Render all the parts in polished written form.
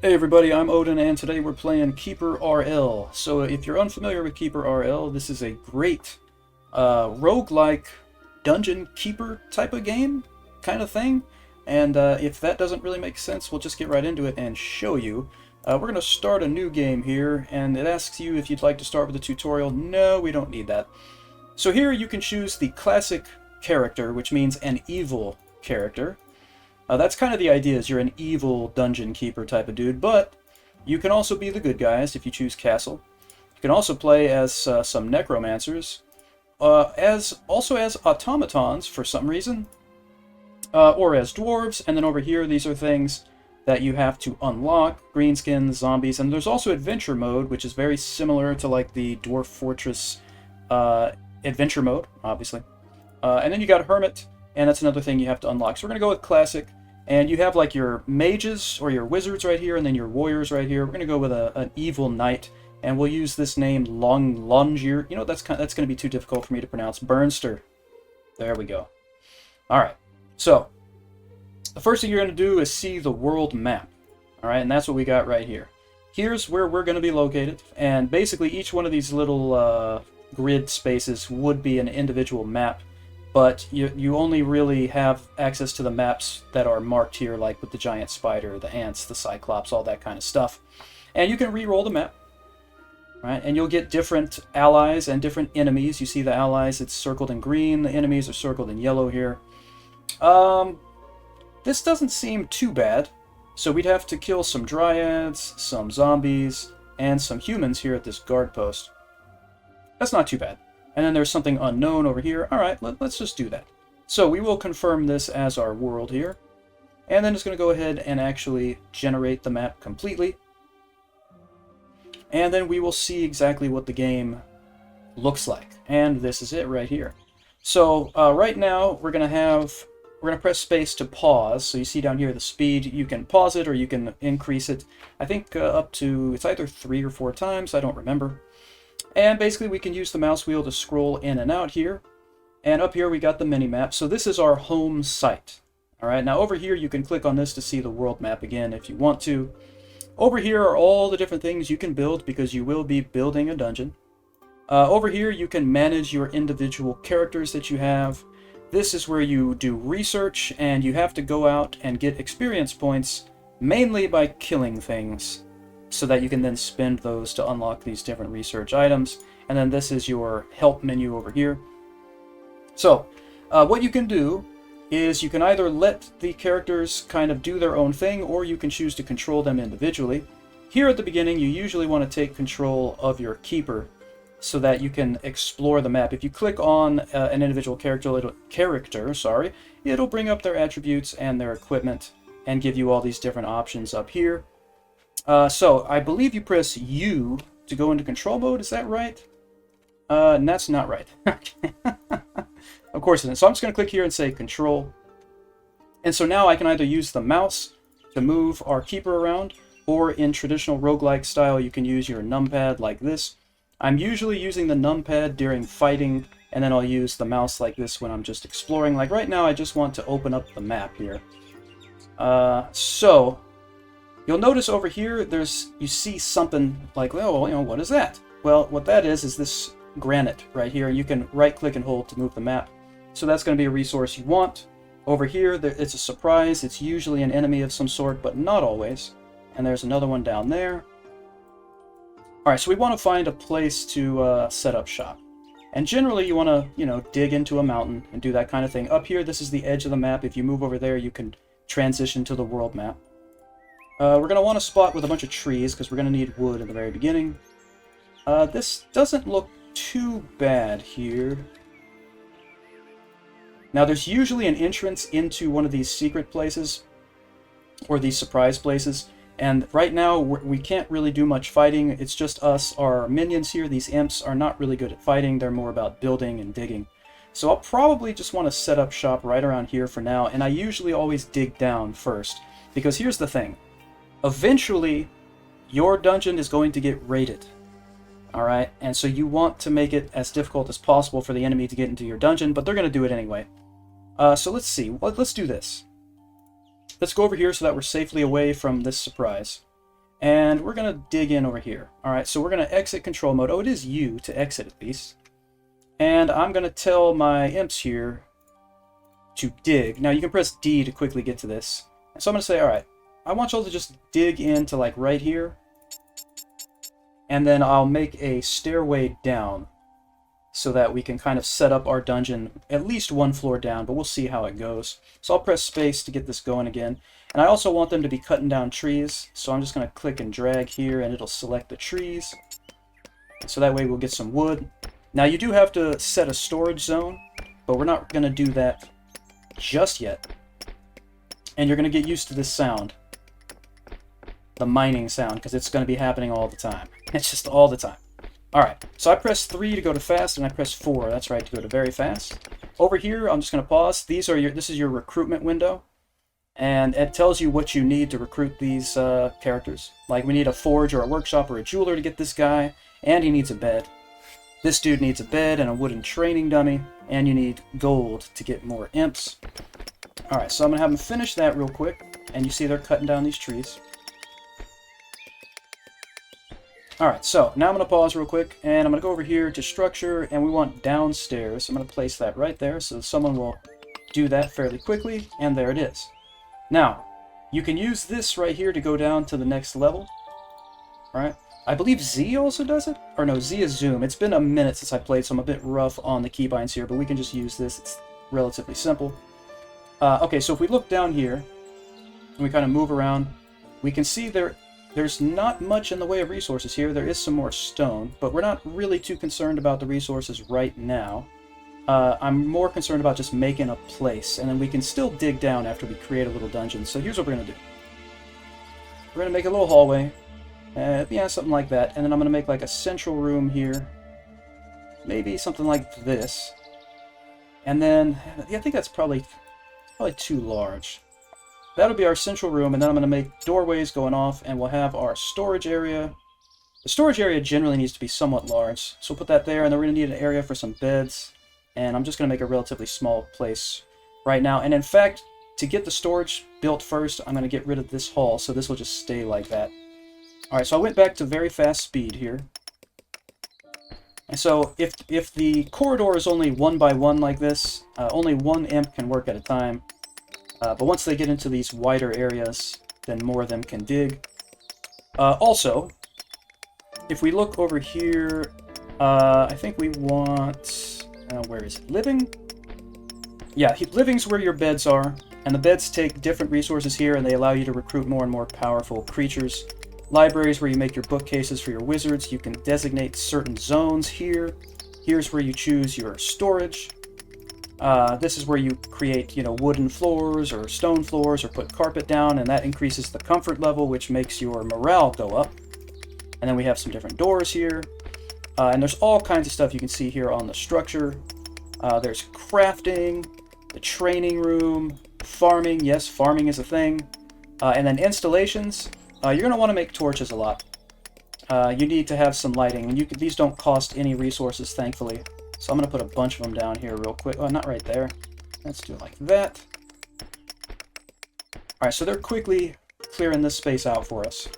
Hey everybody, I'm Odin, and today we're playing Keeper RL. So if you're unfamiliar with Keeper RL, this is a great roguelike dungeon keeper type of game, kind of thing. And if that doesn't really make sense, we'll just get right into it and show you. We're going to start a new game here, and it asks you if you'd like to start with a tutorial. No, we don't need that. So here you can choose the classic character, which means an evil character. That's kind of the idea, is you're an evil dungeon keeper type of dude, but you can also be the good guys if you choose Castle. You can also play as some necromancers, also as automatons for some reason, or as dwarves, and then over here these are things that you have to unlock, greenskins, zombies, and there's also adventure mode, which is very similar to like the Dwarf Fortress adventure mode, obviously. And then you got Hermit, and that's another thing you have to unlock. So we're going to go with Classic. And you have like your mages or your wizards right here, and then your warriors right here. We're going to go with an evil knight, and we'll use this name Longier. You know, that's going to be too difficult for me to pronounce. Burnster. There we go. All right. So the first thing you're going to do is see the world map. All right, and that's what we got right here. Here's where we're going to be located, and basically each one of these little grid spaces would be an individual map. But you only really have access to the maps that are marked here, like with the giant spider, the ants, the cyclops, all that kind of stuff. And you can re-roll the map, right? And you'll get different allies and different enemies. You see the allies, it's circled in green. The enemies are circled in yellow here. This doesn't seem too bad. So we'd have to kill some dryads, some zombies, and some humans here at this guard post. That's not too bad. And then there's something unknown over here. All right, let's just do that. So we will confirm this as our world here. And then it's going to go ahead and actually generate the map completely. And then we will see exactly what the game looks like. And this is it right here. So right now we're going to press space to pause. So you see down here the speed. You can pause it or you can increase it. I think up to, it's either 3 or 4 times. I don't remember. And basically we can use the mouse wheel to scroll in and out here. And up here we got the mini-map. So this is our home site. Alright, now over here you can click on this to see the world map again if you want to. Over here are all the different things you can build because you will be building a dungeon. Over here you can manage your individual characters that you have. This is where you do research, and you have to go out and get experience points mainly by killing things, so that you can then spend those to unlock these different research items. And then this is your help menu over here. So what you can do is you can either let the characters kind of do their own thing, or you can choose to control them individually. Here at the beginning you usually want to take control of your keeper so that you can explore the map. If you click on an individual character, it'll bring up their attributes and their equipment and give you all these different options up here. So I believe you press U to go into control mode. Is that right? And that's not right. Of course it isn't. So I'm just going to click here and say control. And so now I can either use the mouse to move our keeper around, or in traditional roguelike style you can use your numpad like this. I'm usually using the numpad during fighting, and then I'll use the mouse like this when I'm just exploring. Like right now I just want to open up the map here. So you'll notice over here, you see something like, oh, you know, what is that? Well, what that is this granite right here. You can right-click and hold to move the map. So that's going to be a resource you want. Over here, it's a surprise. It's usually an enemy of some sort, but not always. And there's another one down there. All right, so we want to find a place to set up shop. And generally, you want to, you know, dig into a mountain and do that kind of thing. Up here, this is the edge of the map. If you move over there, you can transition to the world map. We're going to want a spot with a bunch of trees, because we're going to need wood at the very beginning. This doesn't look too bad here. Now, there's usually an entrance into one of these secret places, or these surprise places, and right now we can't really do much fighting. It's just us. Our minions here, these imps, are not really good at fighting. They're more about building and digging. So I'll probably just want to set up shop right around here for now, and I usually always dig down first, because here's the thing. Eventually, your dungeon is going to get raided. Alright, and so you want to make it as difficult as possible for the enemy to get into your dungeon, but they're going to do it anyway. So let's see. Let's do this. Let's go over here so that we're safely away from this surprise. And we're going to dig in over here. All right, so we're going to exit control mode. Oh, it is U to exit at least. And I'm going to tell my imps here to dig. Now, you can press D to quickly get to this. So I'm going to say, all right, I want y'all to just dig into like right here. And then I'll make a stairway down so that we can kind of set up our dungeon at least one floor down, but we'll see how it goes. So I'll press space to get this going again. And I also want them to be cutting down trees, so I'm just going to click and drag here and it'll select the trees. So that way we'll get some wood. Now you do have to set a storage zone, but we're not going to do that just yet. And you're going to get used to this sound. The mining sound, because it's going to be happening all the time. It's just all the time. Alright, so I press 3 to go to fast, and I press 4, that's right, to go to very fast. Over here, I'm just going to pause. This is your recruitment window, and it tells you what you need to recruit these characters. Like, we need a forge or a workshop or a jeweler to get this guy, and he needs a bed. This dude needs a bed and a wooden training dummy, and you need gold to get more imps. Alright, so I'm going to have them finish that real quick, and you see they're cutting down these trees. Alright, so now I'm going to pause real quick, and I'm going to go over here to structure, and we want downstairs. I'm going to place that right there, so someone will do that fairly quickly, and there it is. Now, you can use this right here to go down to the next level. Alright, I believe Z also does it? Or no, Z is zoom. It's been a minute since I played, so I'm a bit rough on the keybinds here, but we can just use this. It's relatively simple. Okay, so if we look down here, and we kind of move around, we can see there's not much in the way of resources here. There is some more stone, but we're not really too concerned about the resources right now. I'm more concerned about just making a place, and then we can still dig down after we create a little dungeon. So here's what we're going to do. We're going to make a little hallway. Yeah, something like that. And then I'm going to make like a central room here. Maybe something like this. And then, yeah, I think that's probably too large. That'll be our central room, and then I'm going to make doorways going off, and we'll have our storage area. The storage area generally needs to be somewhat large, so we'll put that there, and then we're going to need an area for some beds, and I'm just going to make a relatively small place right now. And in fact, to get the storage built first, I'm going to get rid of this hall, so this will just stay like that. Alright, so I went back to very fast speed here. And so if the corridor is only 1 by 1 like this, only one imp can work at a time. But once they get into these wider areas, then more of them can dig. Also, if we look over here, I think we want... where is it? Living? Yeah, living's where your beds are. And the beds take different resources here, and they allow you to recruit more and more powerful creatures. Libraries, where you make your bookcases for your wizards. You can designate certain zones here. Here's where you choose your storage. This is where you create, wooden floors or stone floors or put carpet down, and that increases the comfort level, which makes your morale go up. And then we have some different doors here. And there's all kinds of stuff you can see here on the structure. There's crafting, the training room, farming. Yes, farming is a thing. And then installations. You're going to want to make torches a lot. You need to have some lighting, and these don't cost any resources, thankfully. So I'm going to put a bunch of them down here real quick. Oh, not right there. Let's do it like that. Alright, so they're quickly clearing this space out for us.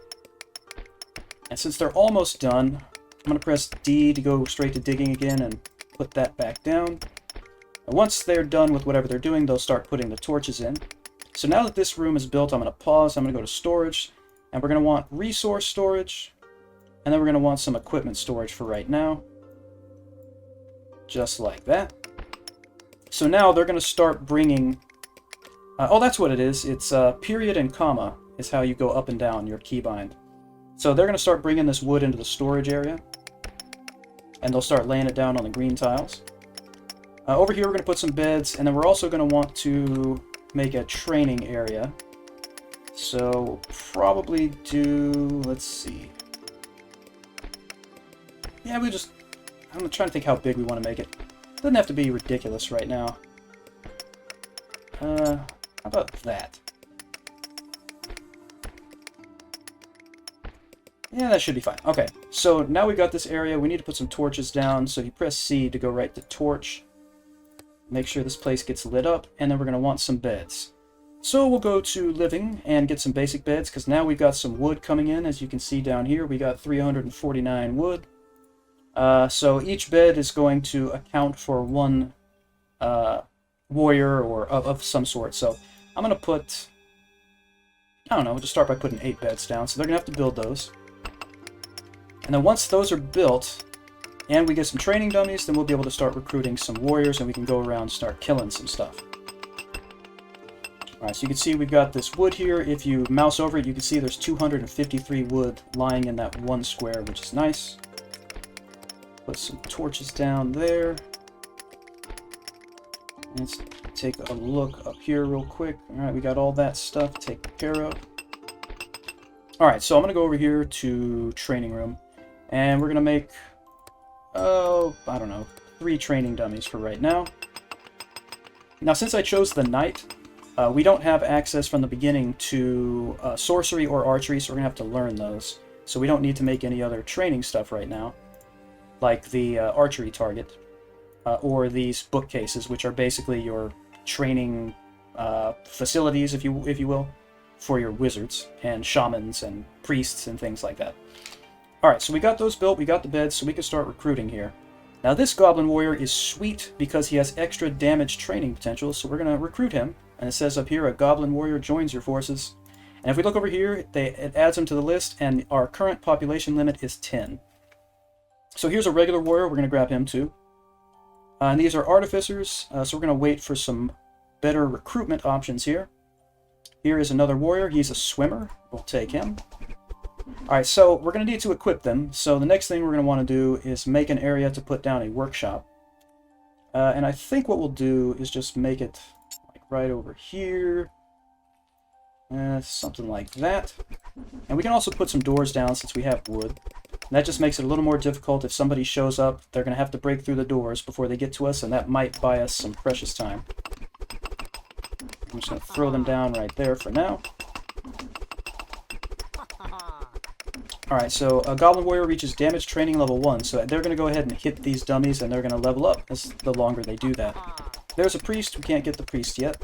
And since they're almost done, I'm going to press D to go straight to digging again and put that back down. And once they're done with whatever they're doing, they'll start putting the torches in. So now that this room is built, I'm going to pause. I'm going to go to storage. And we're going to want resource storage. And then we're going to want some equipment storage for right now. Just like that. So now they're going to start bringing... oh, that's what it is. It's period and comma is how you go up and down your keybind. So they're going to start bringing this wood into the storage area. And they'll start laying it down on the green tiles. Over here we're going to put some beds. And then we're also going to want to make a training area. So we'll probably do... let's see. Yeah, I'm trying to think how big we want to make it. Doesn't have to be ridiculous right now. How about that? Yeah, that should be fine. Okay, so now we've got this area. We need to put some torches down. So you press C to go right to torch. Make sure this place gets lit up. And then we're going to want some beds. So we'll go to living and get some basic beds, because now we've got some wood coming in. As you can see down here, we got 349 wood. So each bed is going to account for one warrior or of some sort. So I'm going to put, I don't know, we'll just start by putting 8 beds down. So they're going to have to build those. And then once those are built, and we get some training dummies, then we'll be able to start recruiting some warriors, and we can go around and start killing some stuff. Alright, so you can see we've got this wood here. If you mouse over it, you can see there's 253 wood lying in that one square, which is nice. Put some torches down there. Let's take a look up here real quick. Alright, we got all that stuff taken care of. Alright, so I'm going to go over here to training room. And we're going to make, oh, I don't know, 3 training dummies for right now. Now, since I chose the knight, we don't have access from the beginning to sorcery or archery, so we're going to have to learn those. So we don't need to make any other training stuff right now, like the archery target, or these bookcases, which are basically your training facilities, if you will, for your wizards and shamans and priests and things like that. Alright, so we got those built, we got the beds, so we can start recruiting here. Now this Goblin Warrior is sweet because he has extra damage training potential, so we're going to recruit him. And it says up here, a Goblin Warrior joins your forces. And if we look over here, it adds him to the list, and our current population limit is 10. So here's a regular warrior, we're going to grab him too. And these are artificers, so we're going to wait for some better recruitment options here. Here is another warrior, he's a swimmer, we'll take him. Alright, so we're going to need to equip them, so the next thing we're going to want to do is make an area to put down a workshop. And I think what we'll do is just make it like right over here. Something like that. And we can also put some doors down since we have wood. And that just makes it a little more difficult. If somebody shows up, they're going to have to break through the doors before they get to us, and that might buy us some precious time. I'm just going to throw them down right there for now. Alright, so a Goblin Warrior reaches damage training level 1, so they're going to go ahead and hit these dummies, and they're going to level up as the longer they do that. There's a priest, we can't get the priest yet.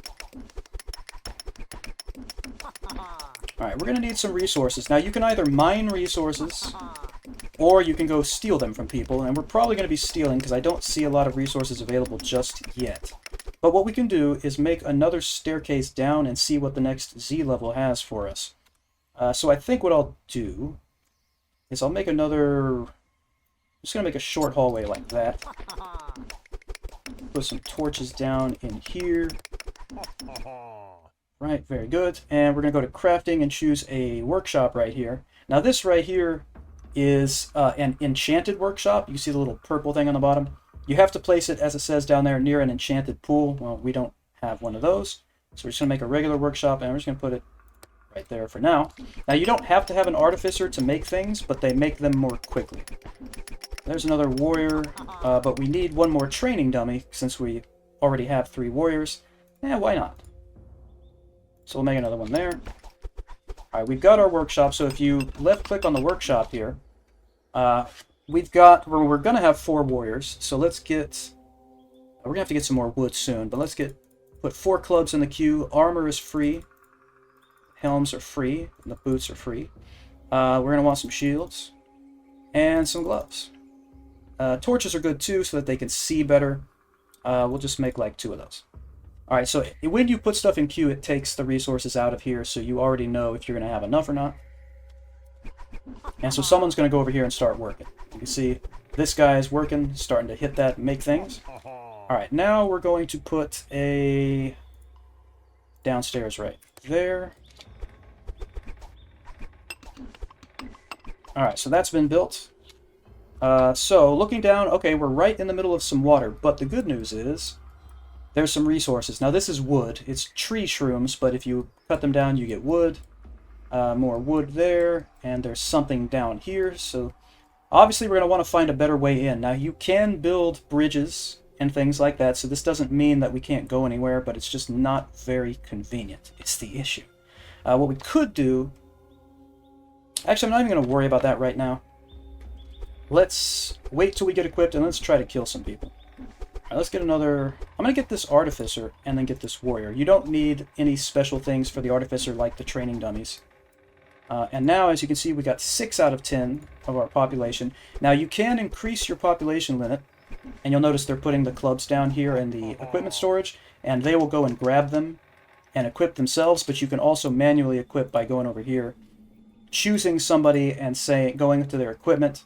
Alright, we're going to need some resources. Now, you can either mine resources, or you can go steal them from people, and we're probably going to be stealing because I don't see a lot of resources available just yet. But what we can do is make another staircase down and see what the next Z level has for us. So I think what I'll do is I'll make another... I'm just going to make a short hallway like that. Put some torches down in here. Right, very good. And we're going to go to crafting and choose a workshop right here. Now this right here is an enchanted workshop. You can see the little purple thing on the bottom. You have to place it, as it says down there, near an enchanted pool. Well, we don't have one of those. So we're just going to make a regular workshop, and we're just going to put it right there for now. Now, you don't have to have an artificer to make things, but they make them more quickly. There's another warrior, but we need one more training dummy, since we already have 3 warriors. Why not? So we'll make another one there. Alright, we've got our workshop, so if you left-click on the workshop here, we're going to have 4 warriors, so let's get... We're going to have to get some more wood soon, but let's put 4 clubs in the queue. Armor is free. Helms are free, and the boots are free. We're going to want some shields and some gloves. Torches are good too, so that they can see better. We'll just make like 2 of those. Alright, so when you put stuff in queue, it takes the resources out of here, so you already know if you're going to have enough or not. And so someone's going to go over here and start working. You can see this guy is working, starting to hit that and make things. Alright, now we're going to put a downstairs right there. Alright, so that's been built. So, looking down, okay, we're right in the middle of some water, but the good news is there's some resources. Now, this is wood. It's tree shrooms, but if you cut them down, you get wood. More wood there, and there's something down here, so obviously we're going to want to find a better way in. Now, you can build bridges and things like that, so this doesn't mean that we can't go anywhere, but it's just not very convenient. It's the issue. What we could do... Actually, I'm not even going to worry about that right now. Let's wait till we get equipped, and let's try to kill some people. All right, let's get another... I'm going to get this Artificer and then get this Warrior. You don't need any special things for the Artificer like the training dummies. And now, as you can see, we got 6 out of 10 of our population. Now, you can increase your population limit, and you'll notice they're putting the clubs down here in the equipment storage, and they will go and grab them and equip themselves, but you can also manually equip by going over here, choosing somebody and going to their equipment,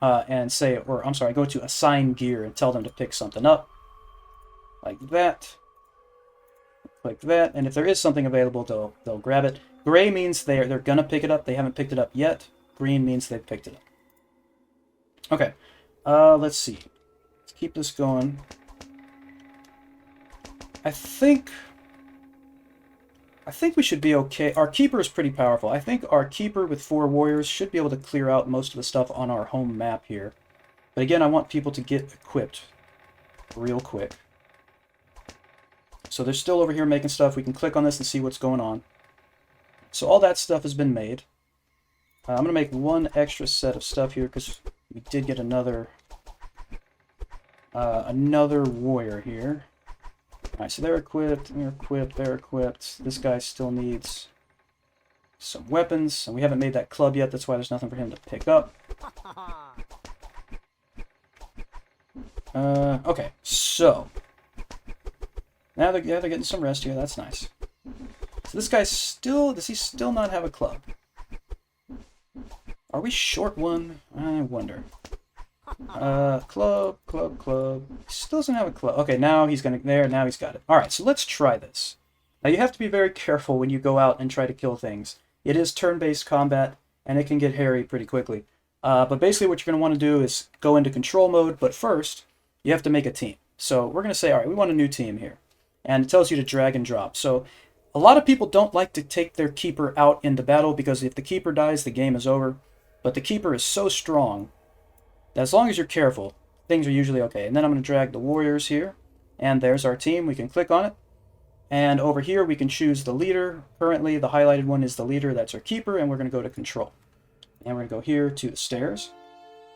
and go to assign gear and tell them to pick something up, like that. Click that, and if there is something available, they'll grab it. Gray means they're gonna pick it up. They haven't picked it up yet. Green means they've picked it up. Okay, let's see. Let's keep this going. I think we should be okay. Our Keeper is pretty powerful. I think our Keeper with 4 warriors should be able to clear out most of the stuff on our home map here. But again, I want people to get equipped real quick. So they're still over here making stuff. We can click on this and see what's going on. So all that stuff has been made. I'm going to make one extra set of stuff here because we did get another warrior here. Alright, so they're equipped, they're equipped. This guy still needs some weapons, and we haven't made that club yet, that's why there's nothing for him to pick up. Okay, so now they're getting some rest here, that's nice. So this guy does he still not have a club? Are we short one? I wonder. Club. Still doesn't have a club. Okay, now he's now he's got it. Alright, so let's try this. Now you have to be very careful when you go out and try to kill things. It is turn-based combat, and it can get hairy pretty quickly. But basically what you're going to want to do is go into control mode, but first, you have to make a team. So we're going to say, alright, we want a new team here. And it tells you to drag and drop. So a lot of people don't like to take their Keeper out into battle, because if the Keeper dies, the game is over. But the Keeper is so strong that as long as you're careful, things are usually okay. And then I'm going to drag the warriors here. And there's our team. We can click on it. And over here, we can choose the leader. Currently, the highlighted one is the leader. That's our Keeper. And we're going to go to control. And we're going to go here to the stairs.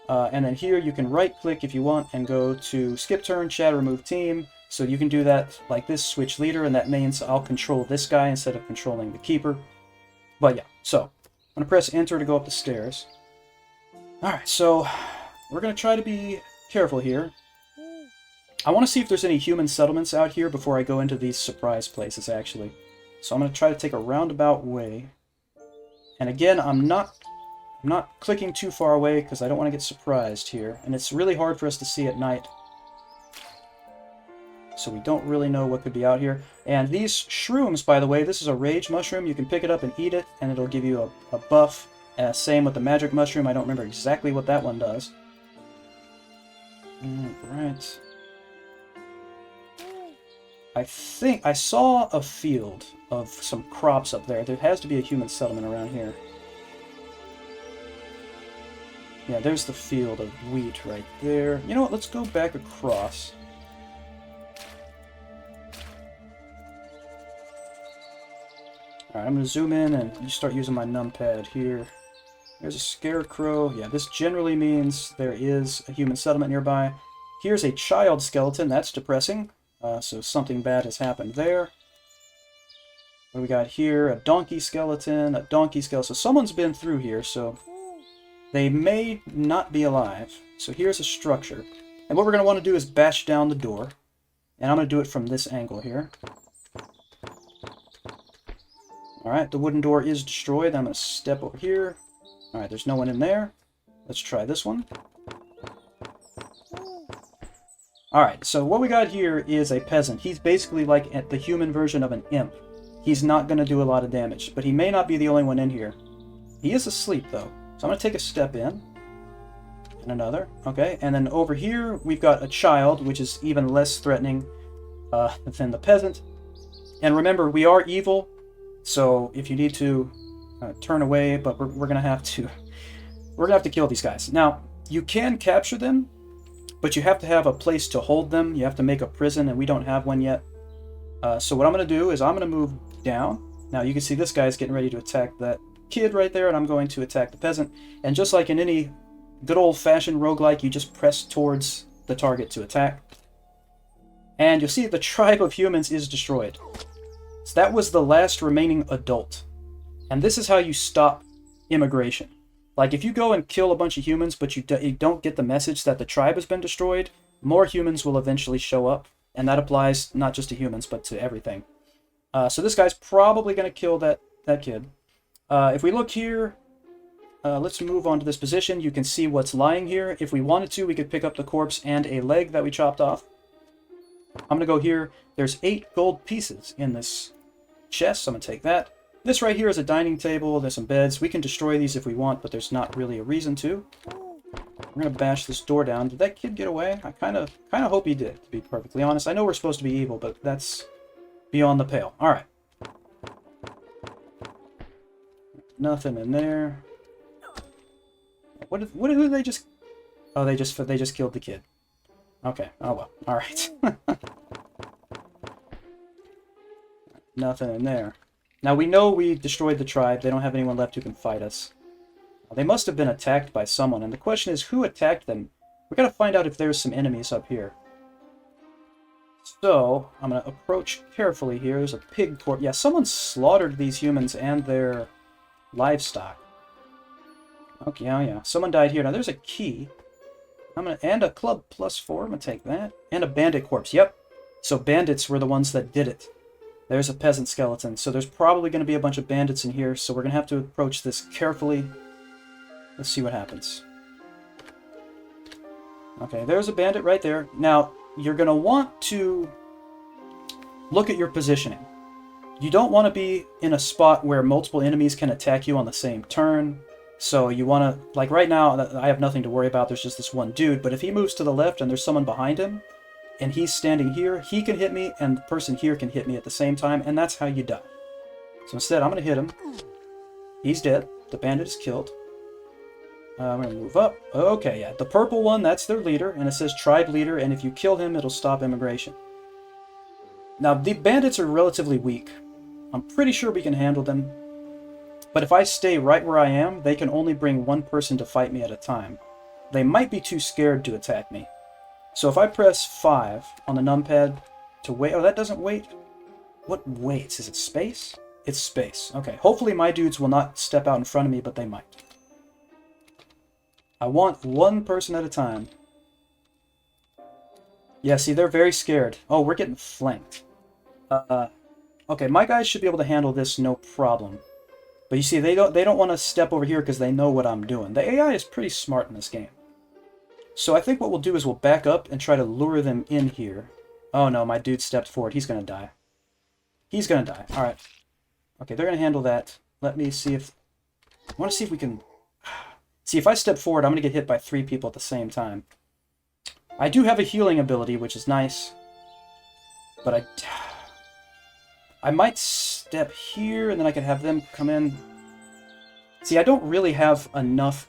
And then here, you can right-click if you want and go to skip turn, chat, remove team. So you can do that like this, switch leader. And that means I'll control this guy instead of controlling the Keeper. But yeah, so I'm going to press enter to go up the stairs. Alright, so we're going to try to be careful here. I want to see if there's any human settlements out here before I go into these surprise places, actually. So I'm going to try to take a roundabout way. And again, I'm not clicking too far away because I don't want to get surprised here. And it's really hard for us to see at night. So we don't really know what could be out here. And these shrooms, by the way, this is a rage mushroom. You can pick it up and eat it, and it'll give you a buff. Same with the magic mushroom. I don't remember exactly what that one does. Right. I think I saw a field of some crops up there. There has to be a human settlement around here. Yeah, there's the field of wheat right there. You know what? Let's go back across. Alright, I'm going to zoom in and start using my numpad here. There's a scarecrow. Yeah, this generally means there is a human settlement nearby. Here's a child skeleton. That's depressing. So something bad has happened there. What do we got here? A donkey skeleton. A donkey skeleton. So someone's been through here, so they may not be alive. So here's a structure. And what we're going to want to do is bash down the door. And I'm going to do it from this angle here. Alright, the wooden door is destroyed. I'm going to step over here. Alright, there's no one in there. Let's try this one. Alright, so what we got here is a peasant. He's basically like the human version of an imp. He's not going to do a lot of damage, but he may not be the only one in here. He is asleep, though. So I'm going to take a step in. And another. Okay, and then over here, we've got a child, which is even less threatening than the peasant. And remember, we are evil, so if you need to turn away, but we're going to have to kill these guys. Now, you can capture them, but you have to have a place to hold them. You have to make a prison, and we don't have one yet. So what I'm going to do is I'm going to move down. Now you can see this guy's getting ready to attack that kid right there, and I'm going to attack the peasant. And just like in any good old-fashioned roguelike, you just press towards the target to attack. And you'll see the tribe of humans is destroyed. So that was the last remaining adult. And this is how you stop immigration. Like, if you go and kill a bunch of humans, but you don't get the message that the tribe has been destroyed, more humans will eventually show up. And that applies not just to humans, but to everything. So this guy's probably going to kill that kid. If we look here, let's move on to this position. You can see what's lying here. If we wanted to, we could pick up the corpse and a leg that we chopped off. I'm going to go here. There's 8 gold pieces in this chest, so I'm going to take that. This right here is a dining table. There's some beds. We can destroy these if we want, but there's not really a reason to. We're going to bash this door down. Did that kid get away? I kind of hope he did, to be perfectly honest. I know we're supposed to be evil, but that's beyond the pale. All right. Nothing in there. What did they just... Oh, they just killed the kid. Okay. Oh, well. All right. Nothing in there. Now, we know we destroyed the tribe. They don't have anyone left who can fight us. They must have been attacked by someone, and the question is, who attacked them? We gotta find out if there's some enemies up here. So, I'm gonna approach carefully here. There's a pig corpse. Yeah, someone slaughtered these humans and their livestock. Okay, yeah. Someone died here. Now, there's a key. And a club +4. I'm gonna take that. And a bandit corpse. Yep. So, bandits were the ones that did it. There's a peasant skeleton. So, there's probably gonna be a bunch of bandits in here, so we're gonna have to approach this carefully. Let's see what happens. Okay, there's a bandit right there. Now, you're going to want to look at your positioning. You don't want to be in a spot where multiple enemies can attack you on the same turn. So you want to, like right now, I have nothing to worry about. There's just this one dude. But if he moves to the left and there's someone behind him, and he's standing here, he can hit me, and the person here can hit me at the same time, and that's how you die. So instead, I'm going to hit him. He's dead. The bandit is killed. I'm going to move up. Okay, yeah. The purple one, that's their leader, and it says tribe leader, and if you kill him, it'll stop immigration. Now, the bandits are relatively weak. I'm pretty sure we can handle them. But if I stay right where I am, they can only bring one person to fight me at a time. They might be too scared to attack me. So if I press 5 on the numpad to wait... Oh, that doesn't wait? What waits? Is it space? It's space. Okay, hopefully my dudes will not step out in front of me, but they might. I want one person at a time. Yeah, see, they're very scared. Oh, we're getting flanked. Okay, my guys should be able to handle this no problem. But you see, they don't want to step over here because they know what I'm doing. The AI is pretty smart in this game. So I think what we'll do is we'll back up and try to lure them in here. Oh no, my dude stepped forward. He's going to die. He's going to die. Alright. Okay, they're going to handle that. Let me see if... I want to see if we can... See, if I step forward, I'm going to get hit by 3 people at the same time. I do have a healing ability, which is nice. But I might step here, and then I could have them come in. See, I don't really have enough...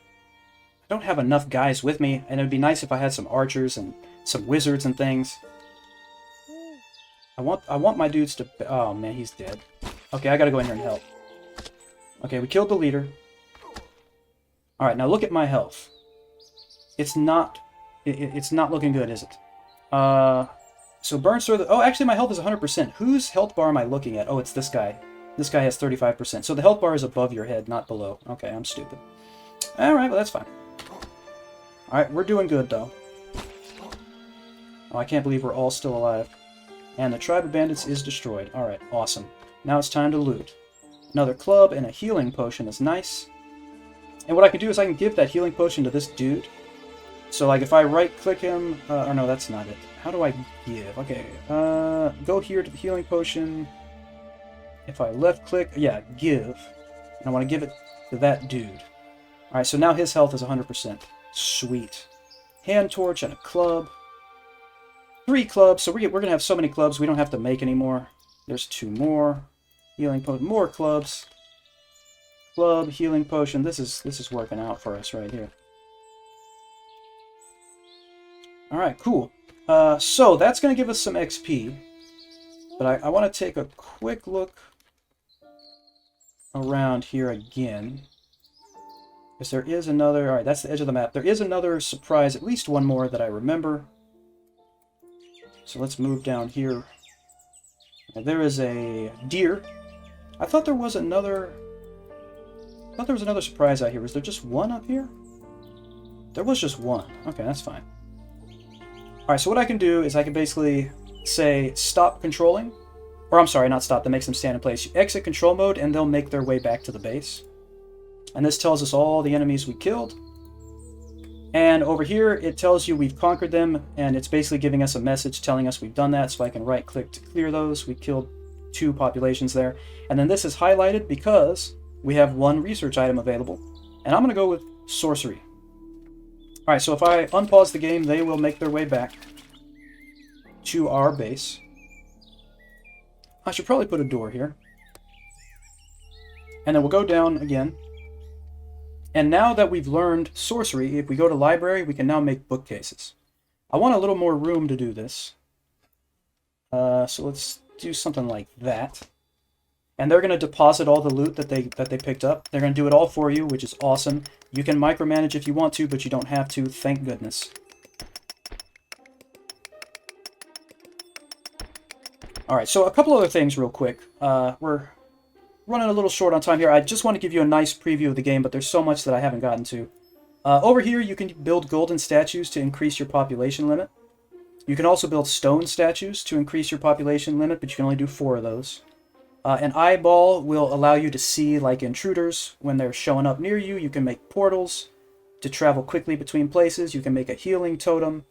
I don't have enough guys with me, and it would be nice if I had some archers and some wizards and things. I want my dudes to... Oh, man, he's dead. Okay, I gotta go in here and help. Okay, we killed the leader. Alright, now look at my health. It's not looking good, is it? So burns through the... Oh, actually my health is 100%. Whose health bar am I looking at? Oh, it's this guy. This guy has 35%. So the health bar is above your head, not below. Okay, I'm stupid. Alright, well that's fine. Alright, we're doing good, though. Oh, I can't believe we're all still alive. And the tribe of bandits is destroyed. Alright, awesome. Now it's time to loot. Another club and a healing potion is nice. And what I can do is I can give that healing potion to this dude. So, like, if I right-click him... or no, that's not it. How do I give? Okay, go here to the healing potion. If I left-click... Yeah, give. And I want to give it to that dude. Alright, so now his health is 100%. Sweet. Hand torch and a club. 3 clubs, so we're going to have so many clubs we don't have to make anymore. There's 2 more. Healing potion, more clubs. Club, healing potion. This is working out for us right here. Alright, cool. So that's going to give us some XP. But I want to take a quick look around here again. Because there is another... Alright, that's the edge of the map. There is another surprise, at least one more that I remember. So let's move down here. Now, there is a deer. I thought there was another... I thought there was another surprise out here. Was there just one up here? There was just one. Okay, that's fine. Alright, so what I can do is I can basically say stop controlling. Or I'm sorry, not stop. That makes them stand in place. You exit control mode and they'll make their way back to the base. And this tells us all the enemies we killed. And over here, it tells you we've conquered them, and it's basically giving us a message telling us we've done that, so I can right-click to clear those. We killed 2 populations there. And then this is highlighted because we have 1 research item available. And I'm going to go with sorcery. Alright, so if I unpause the game, they will make their way back to our base. I should probably put a door here. And then we'll go down again. And now that we've learned sorcery, if we go to library, we can now make bookcases. I want a little more room to do this. So let's do something like that. And they're going to deposit all the loot that they picked up. They're going to do it all for you, which is awesome. You can micromanage if you want to, but you don't have to. Thank goodness. Alright, so a couple other things real quick. We're running a little short on time here. I just want to give you a nice preview of the game, but there's so much that I haven't gotten to. Over here, you can build golden statues to increase your population limit. You can also build stone statues to increase your population limit, but you can only do 4 of those. An eyeball will allow you to see like intruders when they're showing up near you. You can make portals to travel quickly between places. You can make a healing totem.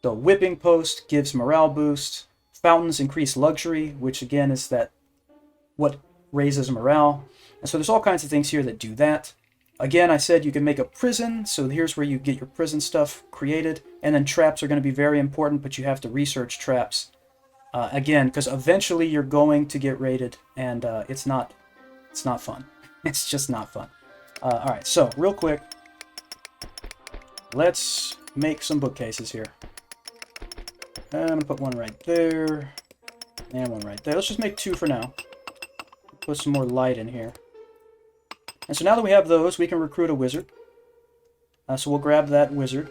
The whipping post gives morale boost. Fountains increase luxury, which again is what raises morale. And so there's all kinds of things here that do that. Again, I said you can make a prison, so here's where you get your prison stuff created. And then traps are going to be very important, but you have to research traps. Again, because eventually you're going to get raided, and it's not fun. It's just not fun. Alright, so real quick, let's make some bookcases here. I'm going to put one right there, and one right there. Let's just make 2 for now. Put some more light in here. And so now that we have those, we can recruit a wizard. So we'll grab that wizard.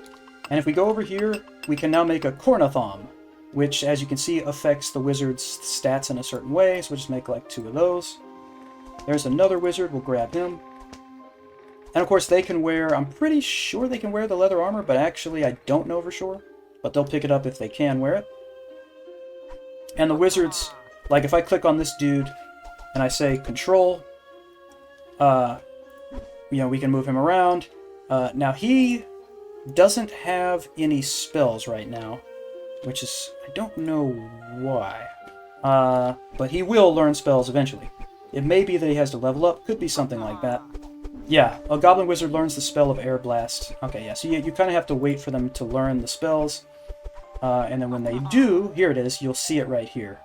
And if we go over here, we can now make a Cornathom, which, as you can see, affects the wizard's stats in a certain way. So we'll just make like 2 of those. There's another wizard. We'll grab him. And of course, they can wear, I'm pretty sure they can wear the leather armor, but actually I don't know for sure. But they'll pick it up if they can wear it. And the wizards, like if I click on this dude and I say control, we can move him around. Now he doesn't have any spells right now, which is, I don't know why. But he will learn spells eventually. It may be that he has to level up, could be something like that. Yeah, a goblin wizard learns the spell of air blast. Okay, yeah, so you kind of have to wait for them to learn the spells. And then when they do, here it is, you'll see it right here.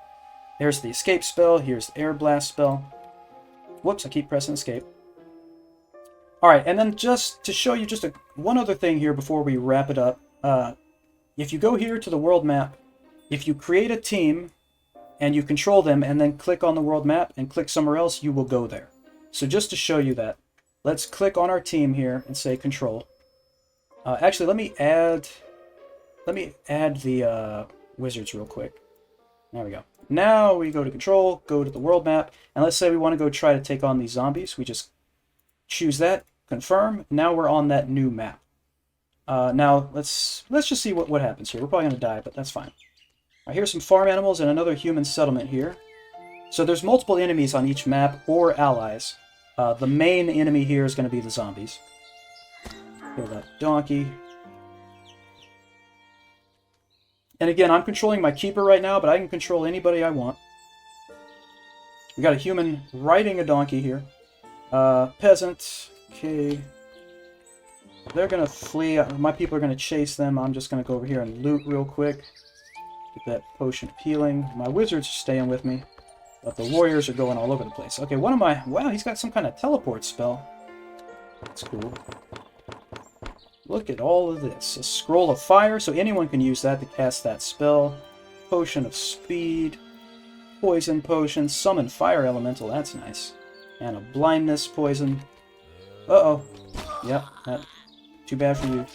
There's the escape spell, here's the air blast spell. Whoops, I keep pressing escape. Alright, and then just to show you just one other thing here before we wrap it up. If you go here to the world map, if you create a team and you control them and then click on the world map and click somewhere else, you will go there. So just to show you that, let's click on our team here and say control. Actually, let me add the wizards real quick. There we go. Now we go to control, go to the world map, and let's say we want to go try to take on these zombies. We just choose that, confirm. Now we're on that new map. Now let's just see what happens here. We're probably going to die, but that's fine. All right, here's some farm animals and another human settlement here. So there's multiple enemies on each map, or allies. The main enemy here is going to be the zombies. Kill that donkey. And again, I'm controlling my keeper right now, but I can control anybody I want. We got a human riding a donkey here. Peasant. Okay. They're going to flee. My people are going to chase them. I'm just going to go over here and loot real quick. Get that potion of healing. My wizards are staying with me. But the warriors are going all over the place. Okay, one of my... Wow, he's got some kind of teleport spell. That's cool. Look at all of this. A scroll of fire, so anyone can use that to cast that spell. Potion of speed. Poison potion. Summon fire elemental. That's nice. And a blindness poison. Uh-oh. Yep. Too bad for you.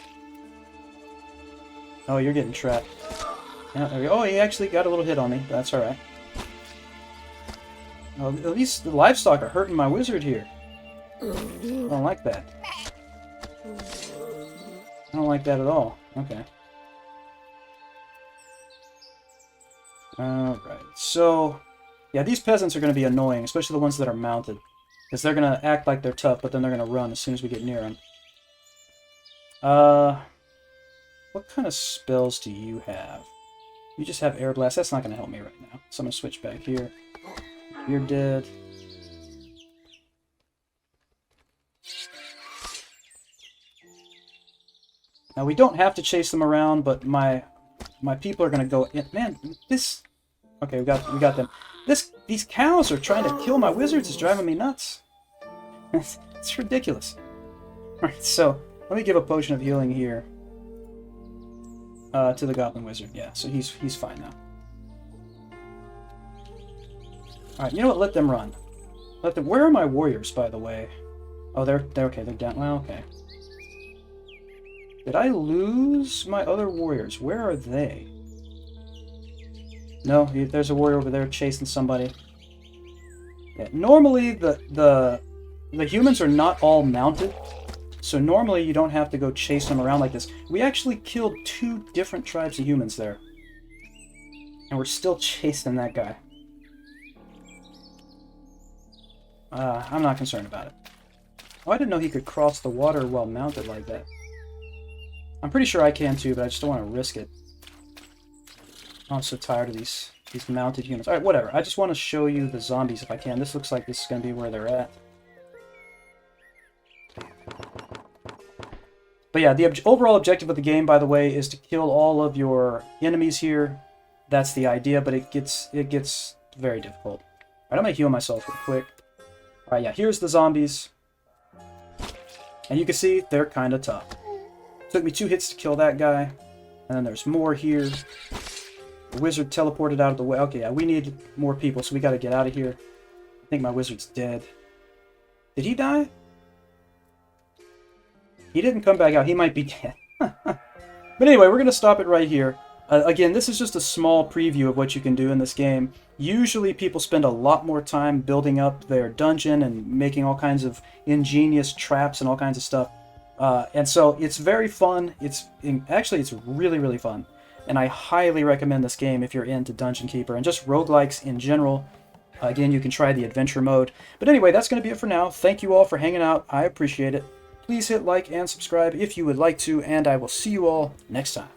Oh, you're getting trapped. Yeah, there we go. Oh, he actually got a little hit on me. That's alright. Oh, at least the livestock are hurting my wizard here. I don't like that. I don't like that at all. Okay. Alright, so... yeah, these peasants are going to be annoying, especially the ones that are mounted. Because they're going to act like they're tough, but then they're going to run as soon as we get near them. What kind of spells do you have? You just have Air Blast. That's not going to help me right now. So I'm going to switch back here. You're dead. Now, we don't have to chase them around, but my people are going to go in. Man, this... okay, we got them. These cows are trying to kill my wizards. It's driving me nuts. It's ridiculous. Alright, so let me give a potion of healing here to the goblin wizard. Yeah, so he's fine now. Alright, you know what? Let them run. Let them. Where are my warriors, by the way? Oh, they're okay. They're down. Well, okay. Did I lose my other warriors? Where are they? No, there's a warrior over there chasing somebody. Yeah, normally the humans are not all mounted, so normally you don't have to go chase them around like this. We actually killed 2 different tribes of humans there, and we're still chasing that guy. I'm not concerned about it. Oh, I didn't know he could cross the water while mounted like that. I'm pretty sure I can too, but I just don't want to risk it. Oh, I'm so tired of these mounted humans. Alright, whatever. I just want to show you the zombies if I can. This looks like this is going to be where they're at. But yeah, the overall objective of the game, by the way, is to kill all of your enemies here. That's the idea, but it gets very difficult. Alright, I'm going to heal myself real quick. Alright, yeah, here's the zombies. And you can see they're kind of tough. Took me 2 hits to kill that guy. And then there's more here. The wizard teleported out of the way. Okay, yeah, we need more people, so we got to get out of here. I think my wizard's dead. Did he die? He didn't come back out. He might be dead. But anyway, we're going to stop it right here. Again, this is just a small preview of what you can do in this game. Usually people spend a lot more time building up their dungeon and making all kinds of ingenious traps and all kinds of stuff. And so it's very fun. Actually, it's really, really fun. And I highly recommend this game if you're into Dungeon Keeper and just roguelikes in general. Again, you can try the adventure mode. But anyway, that's going to be it for now. Thank you all for hanging out. I appreciate it. Please hit like and subscribe if you would like to, and I will see you all next time.